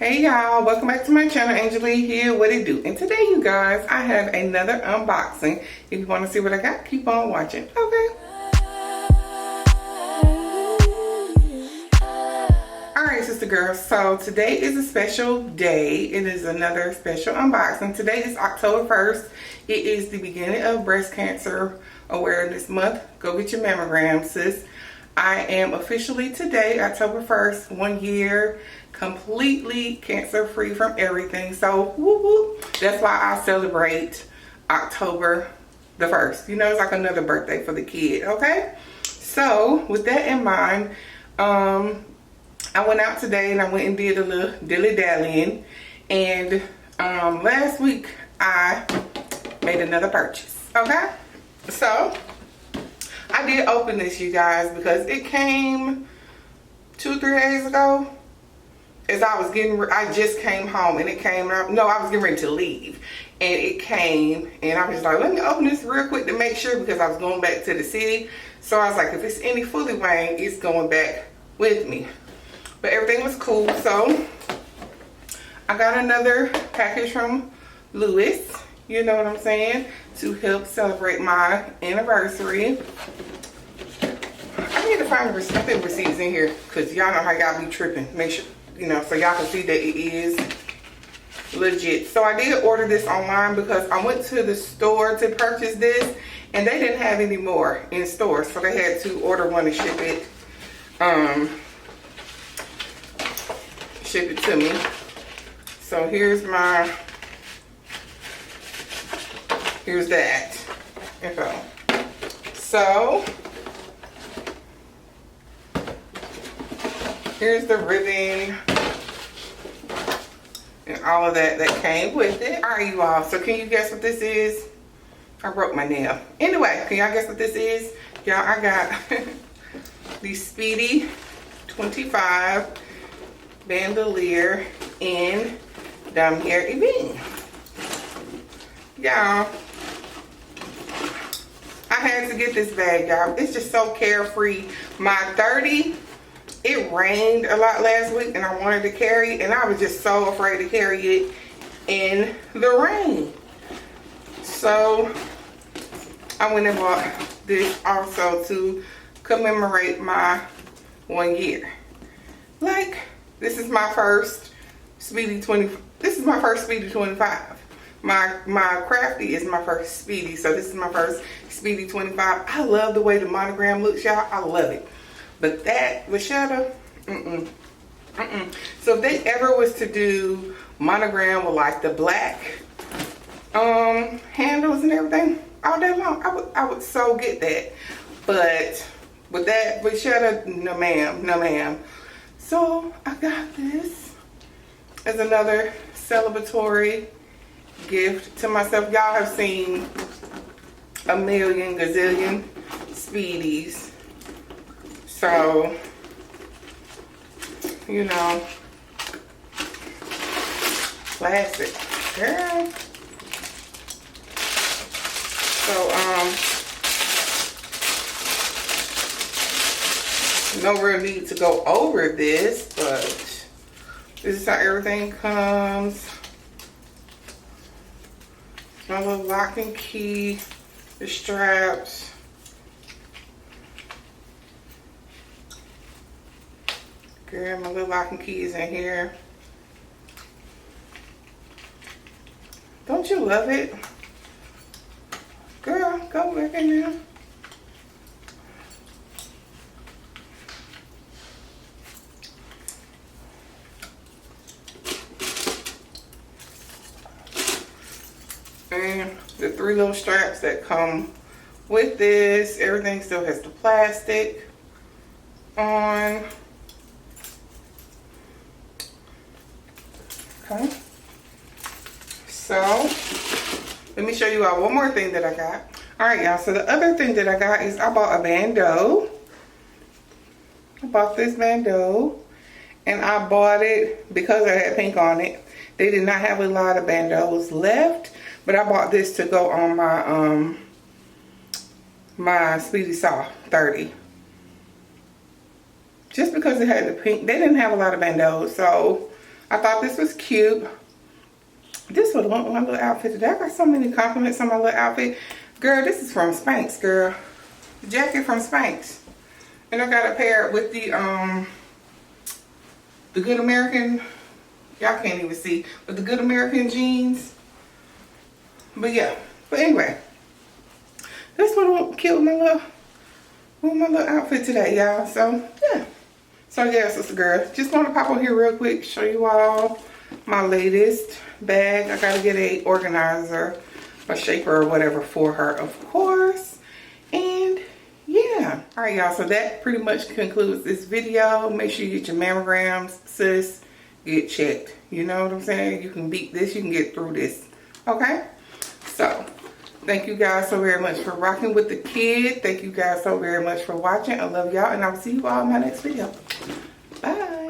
Hey y'all, welcome back to my channel. Angela here. What it do? And today, you guys, I have another unboxing. If you want to see what I got, keep on watching. Okay. Alright, sister girls. So today is a special day. It is another special unboxing. Today is October 1st. It is the beginning of Breast Cancer Awareness Month. Go get your mammogram, sis. I am officially today, October 1st, 1 year, completely cancer-free from everything. So, whoop whoop. That's why I celebrate October the 1st. You know, it's like another birthday for the kid, okay? So, with that in mind, I went out today and I went and did a little dilly-dallying. And last week, I made another purchase, okay? So, I did open this, you guys, because it came 2-3 days ago. As I just came home and it came out. No, I was getting ready to leave and it came and I was just like, let me open this real quick to make sure, because I was going back to the city. So I was like, if it's any fully wang, it's going back with me. But everything was cool. So I got another package from Louis, you know what I'm saying, to help celebrate my anniversary. I need to find the receipts in here, because y'all know how y'all be tripping. Make sure, you know, so y'all can see that it is legit. So I did order this online because I went to the store to purchase this and they didn't have any more in stores, so they had to order one and ship it to me. So here's that info. So here's the ribbon and all of that came with it. All right, you all. So can you guess what this is? I broke my nail. Anyway, can y'all guess what this is? Y'all, I got the Speedy 25 bandolier in Damier Ebene. Y'all, I had to get this bag, y'all. It's just so carefree. My 30. It rained a lot last week and I wanted to carry it, and I was just so afraid to carry it in the rain. So I went and bought this also to commemorate my 1 year. Like, this is my first Speedy 20. This is my first Speedy 25. My Crafty is my first Speedy, so this is my first Speedy 25. I love the way the monogram looks, y'all. I love it. But that with shadow, So if they ever was to do monogram with like the black handles and everything all day long, I would so get that. But with that with shadow, no ma'am, no ma'am. So I got this as another celebratory gift to myself. Y'all have seen a million gazillion Speedies. So, you know, classic, girl. So, no real need to go over this, but this is how everything comes. My little lock and key, the straps. Girl, my little lock and keys in here. Don't you love it? Girl, go back in there. And the 3 little straps that come with this. Everything still has the plastic on. Okay, so let me show you all one more thing that I got. All right, y'all, so the other thing that I got is I bought a bandeau. I bought this bandeau and I bought it because I had pink on it. They did not have a lot of bandeaus left, but I bought this to go on my my Speedy Saw 30. Just because it had the pink, they didn't have a lot of bandeaus, so I thought this was cute. This would want my little outfit today. I got so many compliments on my little outfit. Girl, this is from Spanx, girl. The jacket from Spanx. And I got to pair it with the Good American, y'all can't even see, but the Good American jeans. But yeah, but anyway, this would look cute with my little outfit today, y'all. So yeah. So yeah, sister girl, just want to pop on here real quick, show you all my latest bag. I gotta get a organizer, a shaper or whatever for her, of course. And yeah, all right, y'all. So that pretty much concludes this video. Make sure you get your mammograms, sis. Get checked. You know what I'm saying? You can beat this. You can get through this. Okay. So thank you guys so very much for rocking with the kid. Thank you guys so very much for watching. I love y'all, and I will see you all in my next video. Bye.